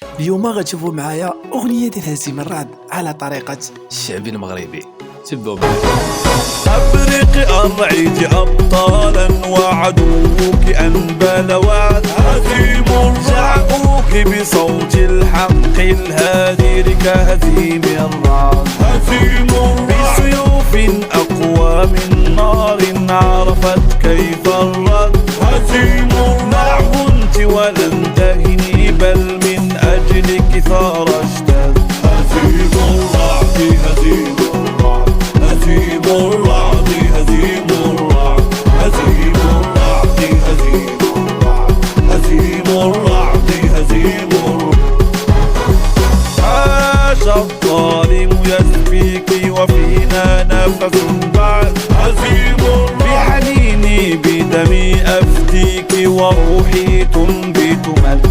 اليوم غتشوفوا معايا أغنية ديال هزيم الرعد على طريقة الشعب المغربي. تبعوا معايا. أبرق أرعد أبطالا وعدوك أنبل وعد هزيم جاءوك بصوت الحق الهادر كهزيم الرعد هزيم بسيوف أقوى من نار عرفت كيف الرد هزيم نعمت ولم تهني بل من أجلك ثار اشتد هزيم الرعد هزيم الرعد هزيم الرعد هزيم الرعد هزيم الرعد هزيم الرعد هزيم الرعد هزيم الرعد عاش الظالم يسفيك وفينا نفس بعد هزيم بحنيني بدمي أفديك وروحي تنبت من